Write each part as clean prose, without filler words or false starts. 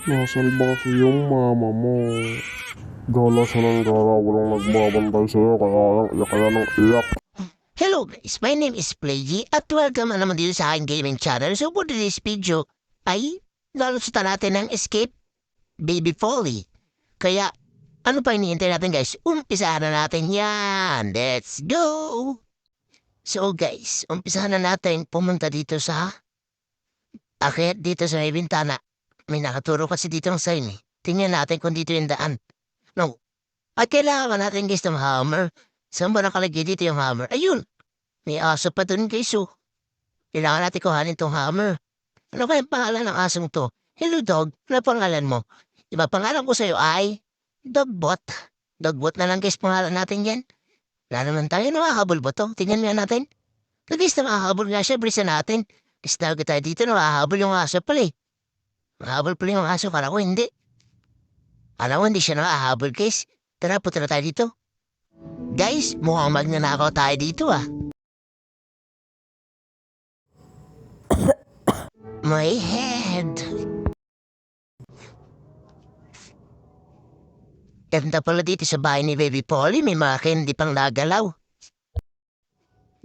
Nasalba kasi yung mama mo. Gala siya ng gala, walang nagbabantay sa'yo, kaya iyak kaya ng iyak. Hello guys, my name is Playgy at welcome na naman dito sa aking gaming channel. So for today's video ay lalusutan natin ng Escape Baby Folly. Kaya ano pa iniintay natin guys? Umpisahan na natin yan. Let's go! So guys, umpisahan na natin pumunta dito sa akit dito sa may bintana. May nakaturo kasi dito ang sign eh. Tingnan natin kung dito yung daan. No. At kailangan natin guys ng hammer. Saan ba nakalagay dito yung hammer? Ayun! May aso pa dun guys oh. Kailangan natin kuhanin tong hammer. Ano kaya pangalan ng asong to? Hello dog, ano pangalan mo? Diba pangalan ko sa'yo ay Dogbot. Dogbot na lang guys pangalan natin yan. Wala naman tayo, nakakahabol ba to? Tingnan nga natin. So guys, nakakahabol nga siya, brisa natin. Kasi tawag tayo dito, nakakahabol yung aso pala eh. Nakahabol pala yung aso, kala ko hindi. Alam ko hindi siya nakakahabol guys. Tara, punta na tayo dito. Guys, mukhang magnanakaw tayo dito ah. My head. Ganda pala dito sa bahay ni Baby Polly, may mga candy pang nagalaw.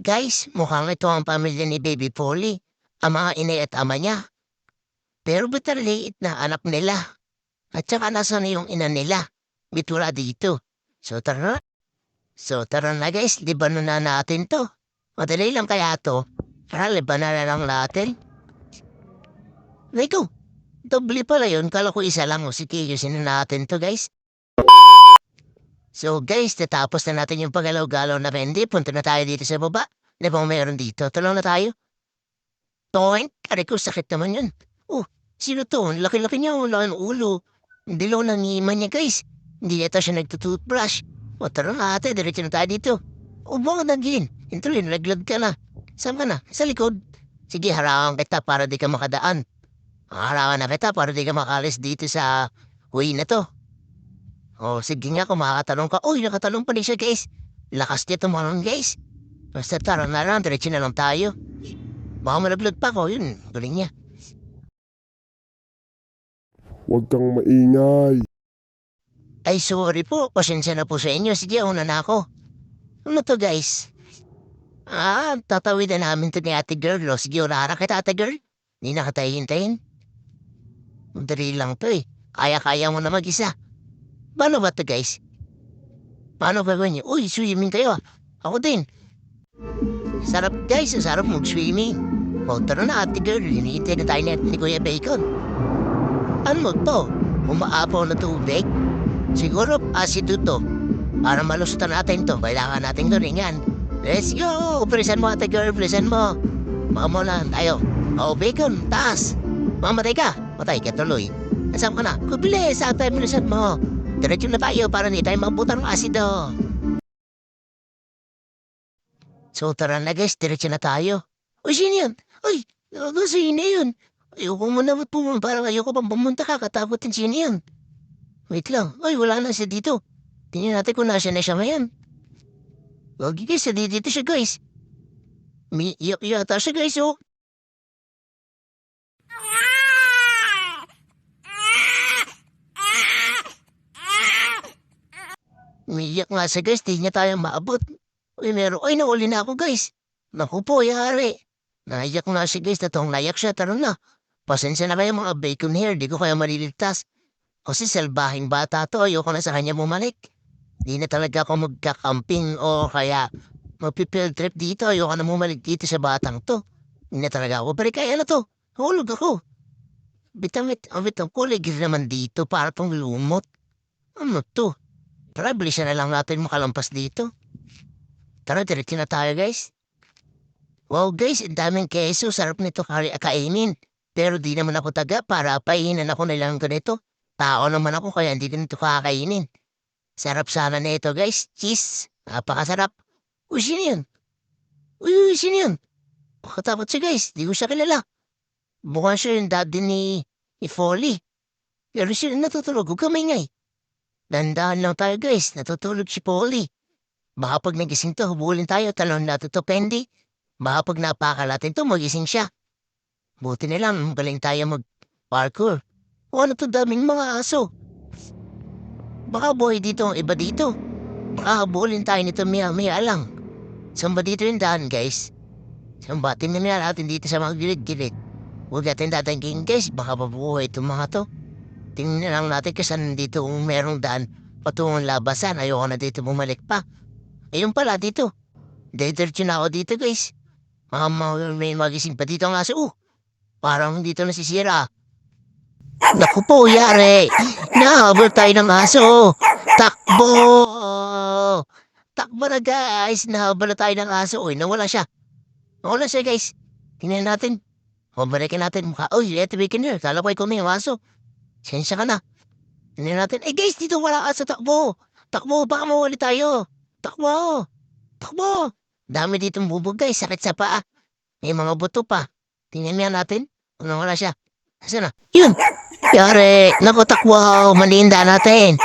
Guys, mukhang ito ang pamilya ni Baby Polly, ang mga inay at ama niya. Pero ba't ang liit na anak nila? At saka nasa na yung ina nila? Bitula dito. So tara. So tara na guys, libanon na natin to. Madali lang kaya to. Tara, libanon na lang natin. Lego, doble pala yun. Kala ko isa lang o sige, yusin na natin to guys. So guys, natapos na natin yung pagalaw-galaw na Bendy. Punta na tayo dito sa baba. Di ba meron dito? Tulong na tayo. Toink! Aray ko, sakit naman yun. Oh, sino to? Ang laki-laki niya. Wala ang ulo. Ang dilaw ng iman niya guys. Hindi yata siya nagtutoothbrush. O tara na ate, diretso na tayo dito. Ubo ka na gin. Intuloy, nalaglag ka na. Saan ka na? Sa likod. Sige, harangan kita para di ka makadaan. Harangan na kita para di ka makalis dito sa way na to. Oh, sige nga kung makakatalong ka. Uy, nakatalong pa rin siya, guys. Lakas niya tumalon, guys. Basta tara na lang, diretso na lang tayo. Baka malaglag pa ko, yun. Galing niya. Huwag kang maingay. Ay, sorry po. Pasensya na po sa inyo. Sige, una na ako. Ano to, guys? Tatawid na namin to ni ate girl. O, sige, urara kita, ate girl. Hindi na kita hihintayin. Madali lang to eh. Kaya-kaya mo na mag-isa. Paano ba to, guys? Paano gagawin niyo? Uy, swimming kayo ah. Ako din. Sarap guys, sarap mag-swimming. O tara na ate girl, hinihintay na tayo ni Kuya Bacon. Ano to? Umaapaw na tubig? Siguro asido to. Para malusutan natin to, kailangan natin galingan. Let's go! Bilisan mo ate girl, bilisan mo. Mamo lang tayo. O Bacon, taas. Mamatay ka. Matay ka tuloy. Nasaan ka na? Kubilis, ate, bilisan mo. Diretso na tayo para hindi tayo mabutan ng asido. So tara na guys, diretso na tayo. Uy, sino yun? Uy, sino yun? Ayoko mo na pumunta, parang ayoko pang pumunta ka, katakutin sino yun? Wait lang, ay wala na siya dito. Tingnan natin kung nasa na siya ngayon. Wag guys, dito siya guys. May iyak yata siya guys oh. Umiiyak nga siya guys, di niya tayo maabot. Uy, meron. Ay, nauli na ako guys. Naku po, yari. Naiyak nga siya guys, natong nayak siya. Tara na. Pasensya na kayo mga bacon hair, di ko kaya maliligtas. Kasi salbahing bata to, ayoko na sa kanya bumalik. Di na talaga ako magkakamping o kaya magpipill trip dito. Ayoko na bumalik dito sa batang to. Di na talaga ako. Pero kaya na to. Hulog ako. Bitamit, ang kulig naman dito para tong lumot. Ano to? Tara, bilisan na lang natin makalampas dito. Tara, diretso na tayo, guys. Wow, guys, ang daming keso. Sarap nito kainin. Pero di naman ako taga para painan ako nilang ganito. Tao naman ako kaya hindi ko nito kakainin. Sarap sana nito, guys. Cheese. Napakasarap. Uy, sino yun? Uy, sino yun? Pakatakot siya, guys. Di ko siya kilala. Mukhang siya yung daddy ni Folly. Pero siya natutulog. Huwag kamingay. Dandahan lang tayo guys, natutulog si Polly. Baka pag nagising to, hubulin tayo, talon natin to Pendi. Baka pag napakalatin to, magising siya. Buti na lang, galing tayo mag-parkour. O ano to daming mga aso? Baka buhay dito ang iba dito. Baka habulin tayo nito maya lang. Saan ba dito yung daan, guys? Saan ba? Tingnan nga natin dito sa mga gilid-gilid. Huwag natin tatangking, guys. Baka mabuhay itong mga to. Tingnan lang natin kasi nandito kung merong daan patungong labasan. Ayoko na dito bumalik pa. Ayun pala dito. Diretso na ako dito, guys. May magising pa dito ang aso. Parang dito nasisira. Naku po, yari. Nahabol tayo ng aso. Takbo! Takbo na, guys. Nahabol na tayo ng aso. Uy, nawala siya. Nawala siya, guys. Tingnan natin. Pabalikin natin mukha. Uy, eto bikin nyo. Kala ko ikaw na yung aso. Sensya ka na. Tingnan natin. Eh, guys, dito wala aso. Takbo. Takbo, baka mawali tayo. Takbo. Takbo. Dami ditong bubog, guys. Sakit sa paa. May mga buto pa. Tingnan nga natin. Ano wala siya. Asan na? Yun. Yari. Naku, takbo. Malinda natin.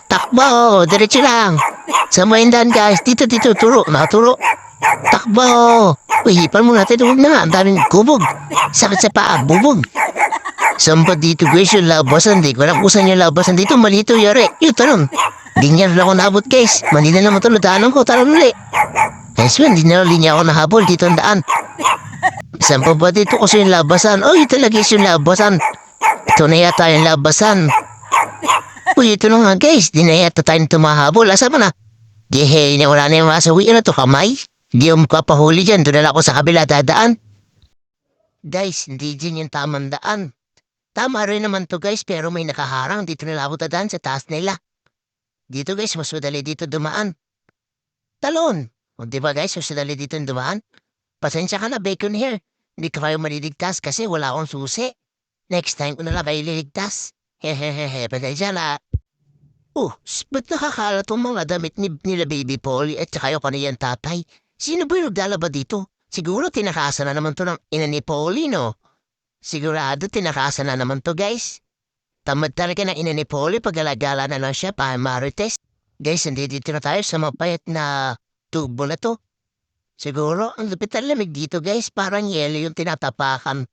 Takbo. Diretso lang. Sa maindan, guys. Dito. Turo. Nakaturo. Takbo. Uy, hipan mo natin. Huwag na nga. Ang daming gubog. Sakit sa paa. Bubog. Saan ba dito, guys? Yung labasan. Di ko alam kung saan yung labasan dito. Malito, yari. Yun, tanong. Di niya lang ako naabot, guys. Manila naman ito. Nadaanan ko. Tanong ulit. Guys, di na ako nahabol. Dito ang daan. Saan ba dito kasi yung labasan? Oh, ito lagi yung labasan. Ito na yata yung labasan. Uy, ito na nga, guys. Di na yata tayong tumahabol. Asa mo na? Di, wala na yung masawi. Ano to, kamay? Di yung kapahuli dyan. Doon na ako sa kabila dadaan. Guys, hindi dyan yung tamang daan. Tama rin naman to, guys. Pero may nakaharang. Dito nila ako dadaan sa taas nila. Dito, guys. Mas madali dito dumaan. Talon. O, di ba, guys? Mas madali dito dumaan. Pasensya ka na, bacon hair. Hindi ka kayo maliligtas kasi wala akong susi. Next time ko na lang kayo liligtas. Hehehehe, pasensya na. Ba't nakakalat ang mga damit nila Baby Polly at saka yung kaniyang tatay? Sino ba yung naglalaba dito? Siguro tinakasan na naman to ng ina ni Polly, no? Sigurado tinakasan na naman to, guys. Tamad talaga ng ina ni Polly pag alagala na lang siya para marites. Guys, dito na tayo sa mapayat na tubo na to. Siguro, ang lupit ang lamig dito, guys. Parang yelo yung tinatapakan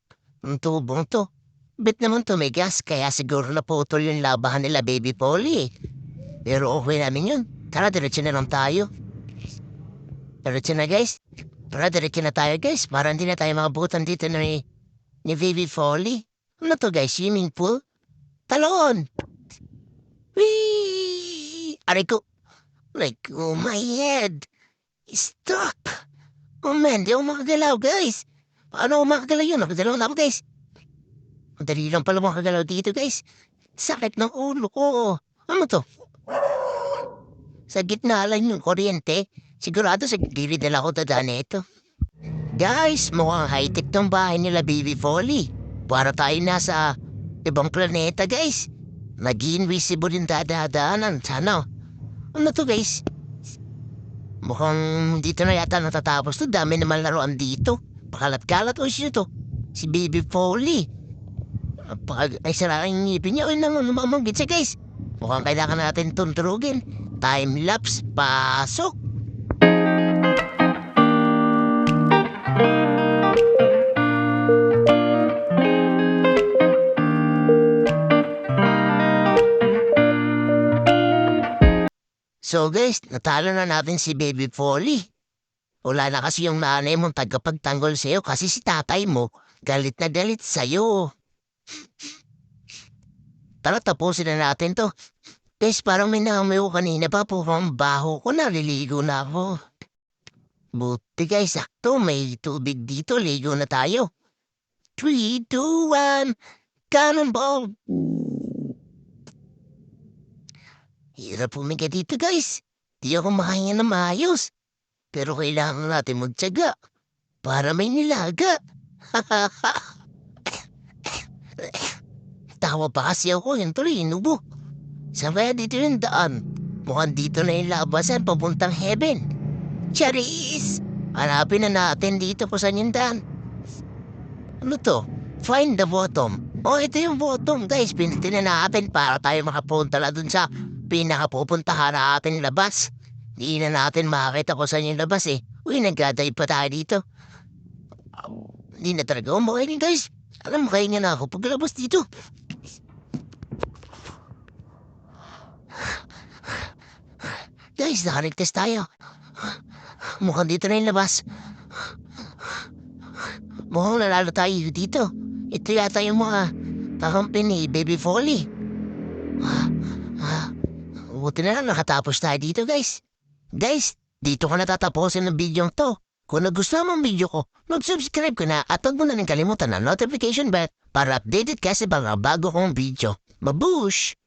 ng tubong to. Bit naman tumigas, kaya siguro naputol yung labahan nila Baby Polly. Pero okay namin yun. Tara, diretso na lang tayo. Diretso na, guys. Tara, diretso na tayo, guys. Para hindi na tayo makabutan dito ni Baby Polly. Ano to, guys? Swimming pool? Talon! Whee! Aray ko. Like, oh my head. Stuck. Oh man, di ako makagalaw, guys. Paano ako makagalaw yun? Nakagalaw na ako, guys. Madali lang pala makagalaw dito, guys. Sakit ng ulo ko. Ano to? Sa gitna lang yung kuryente. Sigurado sa gilid na ako dadaan ito. Guys, mukhang high-tech tong bahay nila Baby Polly. Para tayo nasa ibang planeta, guys. Nag-invisible yung dadaanan. Sana. Ano to, guys? Mukhang dito na yata natatapos to. Dami naman laruan dito. Pakalat-kalat o siya to. Si Baby Polly. Ay, sarang ngipin niya. Uy, namamanggit siya, guys. Mukhang kailangan natin tunturugin. Time-lapse. Pasok. So guys, natalo na natin si Baby Polly. Wala na kasi yung nanay mong tagapagtanggol sa'yo kasi si tatay mo galit na galit sa'yo. Tara, tapusin na natin to. Guys, parang may naamoy ko kanina pa po ang baho ko, naliligo na ako. Buti guys, sakto, may tubig dito, ligo na tayo. 3, 2, 1, cannonball! Hirap pumiga dito, guys. Di ako makahinga na maayos. Pero kailangan natin magtyaga para may nilaga. Tawa pa kasi ako, yun tuloy, inubo. Saan kaya dito yung daan? Mukhang dito na yung labasan papuntang heaven. Charis! Hanapin na natin dito kung saan yung daan. Ano to? Find the bottom. Oh, ito yung bottom, guys. Pinitin na natin para tayo makapunta na dun sa pinakapupuntahan natin labas. Di na natin makakita kung saan yung labas eh. Uy, nagdadive pa tayo dito. Hindi na talaga umakainin, guys. Alam mo, kaya nga na ako paglabas dito. guys, nakaligtas tayo. Mukhang dito na yung labas. Mukhang nanalo tayo dito. Ito yata yung mga kakampi ni Baby Folly. Buti na lang nakatapos tayo dito guys. Guys, dito ko natatapusin ng video to. Kung nagustuhan mo ang video ko, mag-subscribe ka na at huwag mo na rin kalimutan ang notification bell para updated ka sa mga bago kong video. Mabush!